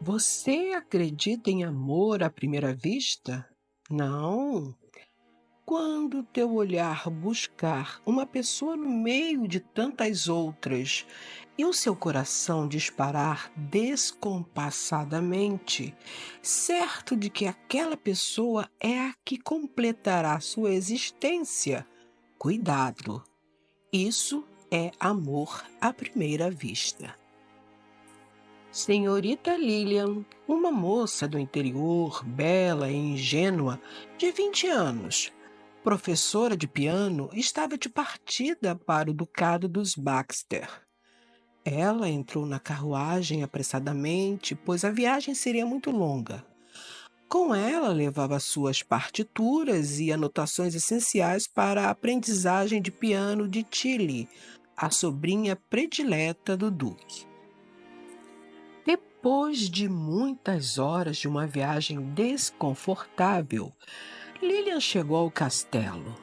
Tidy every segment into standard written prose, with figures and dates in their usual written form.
Você acredita em amor à primeira vista? Não. Quando teu olhar buscar uma pessoa no meio de tantas outras e o seu coração disparar descompassadamente, certo de que aquela pessoa é a que completará sua existência, cuidado. Isso é amor à primeira vista. Senhorita Lilian, uma moça do interior, bela e ingênua, de 20 anos, professora de piano, estava de partida para o Ducado dos Baxter. Ela entrou na carruagem apressadamente, pois a viagem seria muito longa. Com ela levava suas partituras e anotações essenciais para a aprendizagem de piano de Tilly, a sobrinha predileta do Duque. Depois de muitas horas de uma viagem desconfortável, Lilian chegou ao castelo.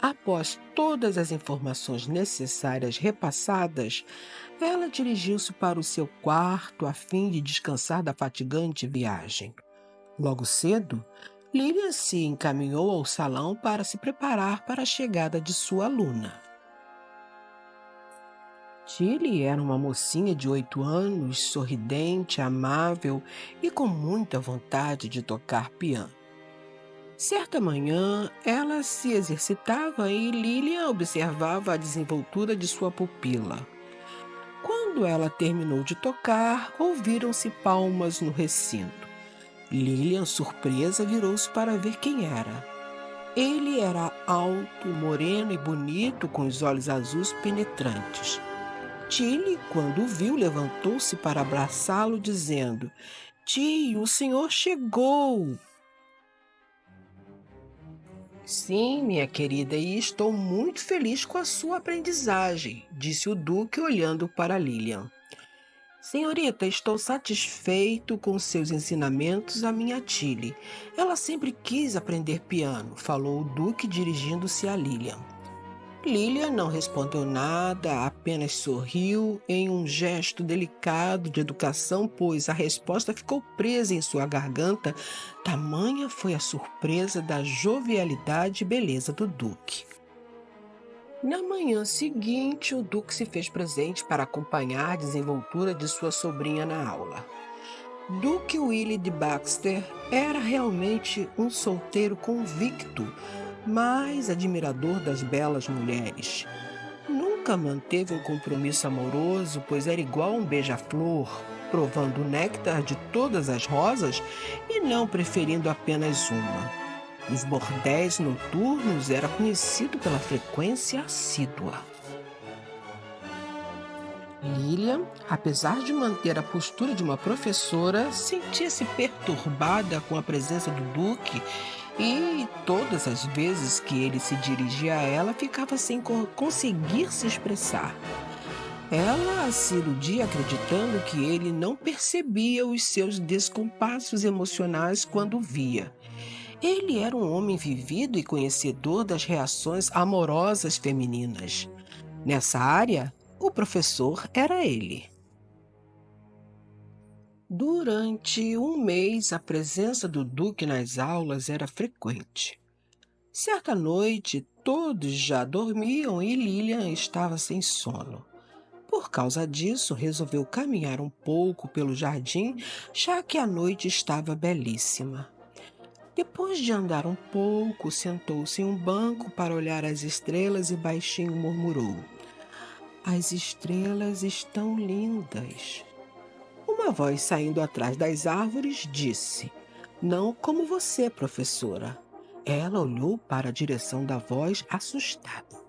Após todas as informações necessárias repassadas, ela dirigiu-se para o seu quarto a fim de descansar da fatigante viagem. Logo cedo, Lilian se encaminhou ao salão para se preparar para a chegada de sua aluna. Tilly era uma mocinha de 8 anos, sorridente, amável e com muita vontade de tocar piano. Certa manhã, ela se exercitava e Lilian observava a desenvoltura de sua pupila. Quando ela terminou de tocar, ouviram-se palmas no recinto. Lilian, surpresa, virou-se para ver quem era. Ele era alto, moreno e bonito, com os olhos azuis penetrantes. Tilly, quando o viu, levantou-se para abraçá-lo, dizendo: Tio, o senhor chegou! Sim, minha querida, e estou muito feliz com a sua aprendizagem, disse o Duque, olhando para Lilian. Senhorita, estou satisfeito com seus ensinamentos à minha Tilly. Ela sempre quis aprender piano, falou o Duque, dirigindo-se a Lilian. Lilian não respondeu nada, apenas sorriu em um gesto delicado de educação, pois a resposta ficou presa em sua garganta. Tamanha foi a surpresa da jovialidade e beleza do Duque. Na manhã seguinte, o Duque se fez presente para acompanhar a desenvoltura de sua sobrinha na aula. Duque Willie de Baxter era realmente um solteiro convicto, mas admirador das belas mulheres. Nunca manteve um compromisso amoroso, pois era igual a um beija-flor, provando o néctar de todas as rosas e não preferindo apenas uma. Os bordéis noturnos era conhecido pela frequência assídua. Lilian, apesar de manter a postura de uma professora, sentia-se perturbada com a presença do Duque e todas as vezes que ele se dirigia a ela, ficava sem conseguir se expressar. Ela se iludia acreditando que ele não percebia os seus descompassos emocionais quando o via. Ele era um homem vivido e conhecedor das reações amorosas femininas. Nessa área, o professor era ele. Durante um mês, a presença do Duque nas aulas era frequente. Certa noite, todos já dormiam e Lilian estava sem sono. Por causa disso, resolveu caminhar um pouco pelo jardim, já que a noite estava belíssima. Depois de andar um pouco, sentou-se em um banco para olhar as estrelas e baixinho murmurou: As estrelas estão lindas. Uma voz saindo atrás das árvores disse: Não como você, professora. Ela olhou para a direção da voz, assustada.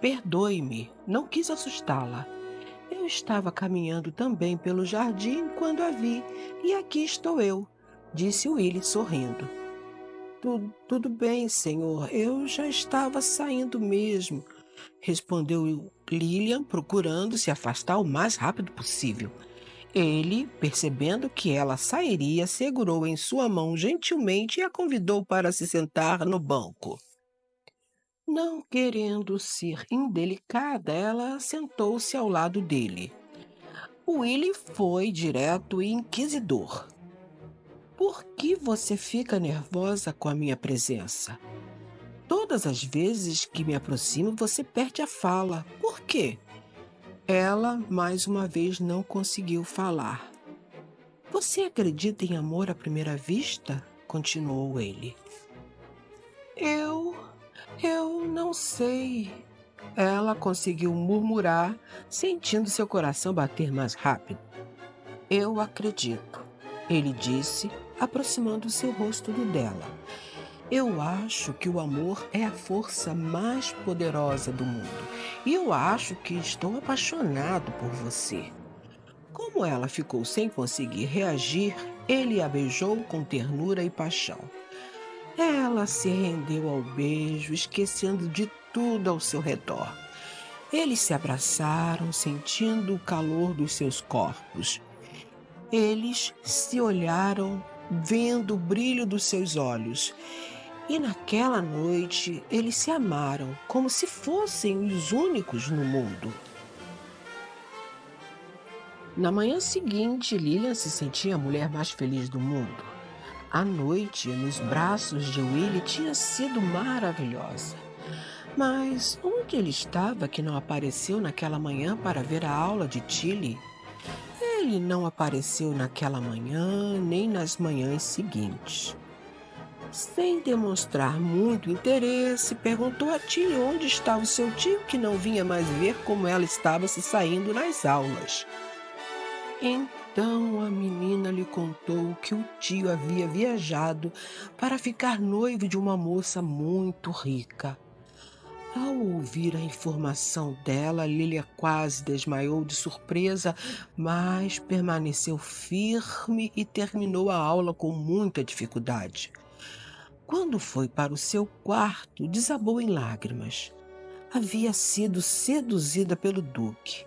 Perdoe-me, não quis assustá-la. Eu estava caminhando também pelo jardim quando a vi, e aqui estou eu, disse Willie sorrindo. Tudo bem, senhor, eu já estava saindo mesmo, respondeu Lilian, procurando se afastar o mais rápido possível. Ele, percebendo que ela sairia, segurou em sua mão gentilmente e a convidou para se sentar no banco. Não querendo ser indelicada, ela sentou-se ao lado dele. Willie foi direto e inquisidor. Por que você fica nervosa com a minha presença? Todas as vezes que me aproximo, você perde a fala. Por quê? Ela, mais uma vez, não conseguiu falar. Você acredita em amor à primeira vista? Continuou ele. Eu. Eu não sei. Ela conseguiu murmurar, sentindo seu coração bater mais rápido. Eu acredito, ele disse, aproximando seu rosto do dela. Eu acho que o amor é a força mais poderosa do mundo. E eu acho que estou apaixonado por você. Como ela ficou sem conseguir reagir, ele a beijou com ternura e paixão. Ela se rendeu ao beijo, esquecendo de tudo ao seu redor. Eles se abraçaram, sentindo o calor dos seus corpos. Eles se olharam, vendo o brilho dos seus olhos. E naquela noite, eles se amaram como se fossem os únicos no mundo. Na manhã seguinte, Lilian se sentia a mulher mais feliz do mundo. A noite nos braços de Willie tinha sido maravilhosa. Mas onde ele estava que não apareceu naquela manhã para ver a aula de Tilly? Ele não apareceu naquela manhã nem nas manhãs seguintes. Sem demonstrar muito interesse, perguntou a Tilly onde estava o seu tio, que não vinha mais ver como ela estava se saindo nas aulas. Então a menina lhe contou que o tio havia viajado para ficar noivo de uma moça muito rica. Ao ouvir a informação dela, Lilia quase desmaiou de surpresa, mas permaneceu firme e terminou a aula com muita dificuldade. Quando foi para o seu quarto, desabou em lágrimas. Havia sido seduzida pelo Duque.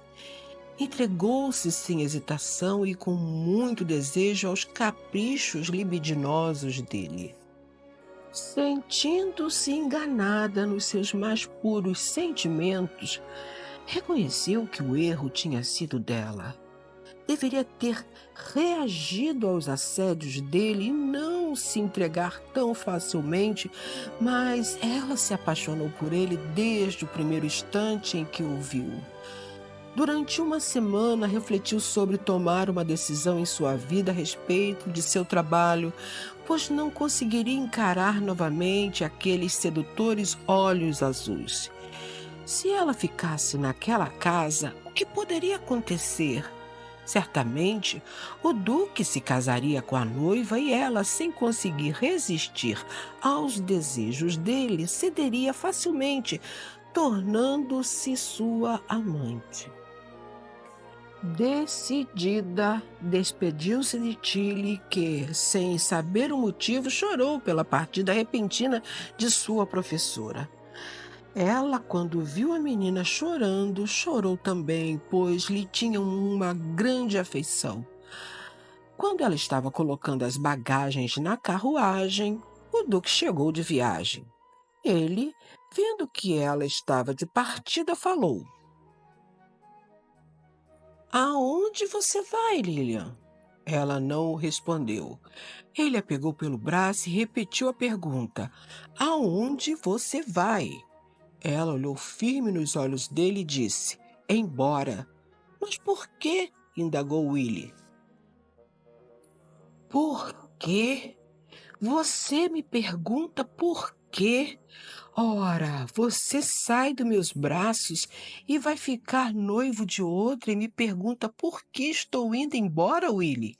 Entregou-se sem hesitação e com muito desejo aos caprichos libidinosos dele. Sentindo-se enganada nos seus mais puros sentimentos, reconheceu que o erro tinha sido dela. Deveria ter reagido aos assédios dele e não se entregar tão facilmente, mas ela se apaixonou por ele desde o primeiro instante em que o viu. Durante uma semana, refletiu sobre tomar uma decisão em sua vida a respeito de seu trabalho, pois não conseguiria encarar novamente aqueles sedutores olhos azuis. Se ela ficasse naquela casa, o que poderia acontecer? Certamente, o Duque se casaria com a noiva e ela, sem conseguir resistir aos desejos dele, cederia facilmente, tornando-se sua amante. Decidida, despediu-se de Tilly, que, sem saber o motivo, chorou pela partida repentina de sua professora. Ela, quando viu a menina chorando, chorou também, pois lhe tinham uma grande afeição. Quando ela estava colocando as bagagens na carruagem, o Duque chegou de viagem. Ele, vendo que ela estava de partida, falou: "Aonde você vai, Lilian?" Ela não respondeu. Ele a pegou pelo braço e repetiu a pergunta: "Aonde você vai?" Ela olhou firme nos olhos dele e disse: "Embora." "Mas por quê?" indagou Willie. "Por quê? Você me pergunta por quê? Ora, você sai dos meus braços e vai ficar noivo de outra e me pergunta por que estou indo embora, Willie?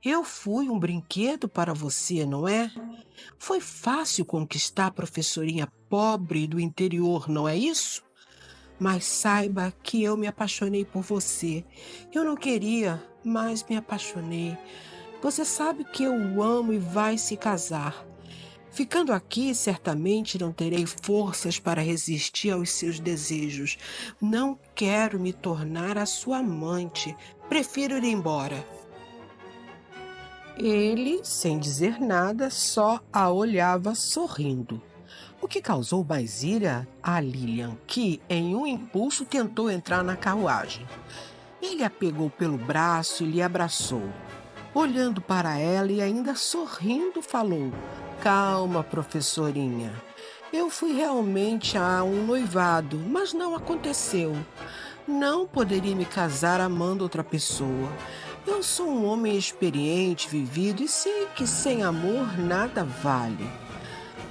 Eu fui um brinquedo para você, não é? Foi fácil conquistar a professorinha pobre do interior, não é isso? Mas saiba que eu me apaixonei por você. Eu não queria, mas me apaixonei. Você sabe que eu o amo e vai se casar. Ficando aqui, certamente não terei forças para resistir aos seus desejos. Não quero me tornar a sua amante. Prefiro ir embora." Ele, sem dizer nada, só a olhava sorrindo, o que causou mais ira a Lilian, que, em um impulso, tentou entrar na carruagem. Ele a pegou pelo braço e lhe abraçou. Olhando para ela e ainda sorrindo, falou: Calma, professorinha. Eu fui realmente a um noivado, mas não aconteceu. Não poderia me casar amando outra pessoa. Eu sou um homem experiente, vivido e sei que sem amor nada vale.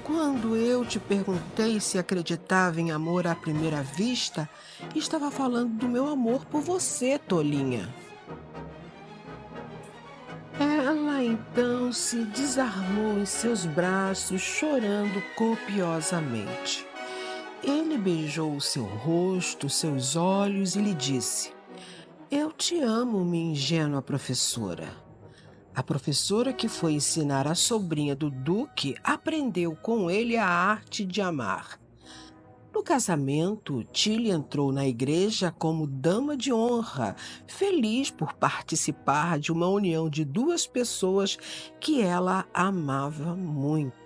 Quando eu te perguntei se acreditava em amor à primeira vista, estava falando do meu amor por você, tolinha. Ela então se desarmou em seus braços, chorando copiosamente. Ele beijou seu rosto, seus olhos e lhe disse: Eu te amo, minha ingênua professora. A professora que foi ensinar a sobrinha do Duque aprendeu com ele a arte de amar. No casamento, Tilly entrou na igreja como dama de honra, feliz por participar de uma união de duas pessoas que ela amava muito.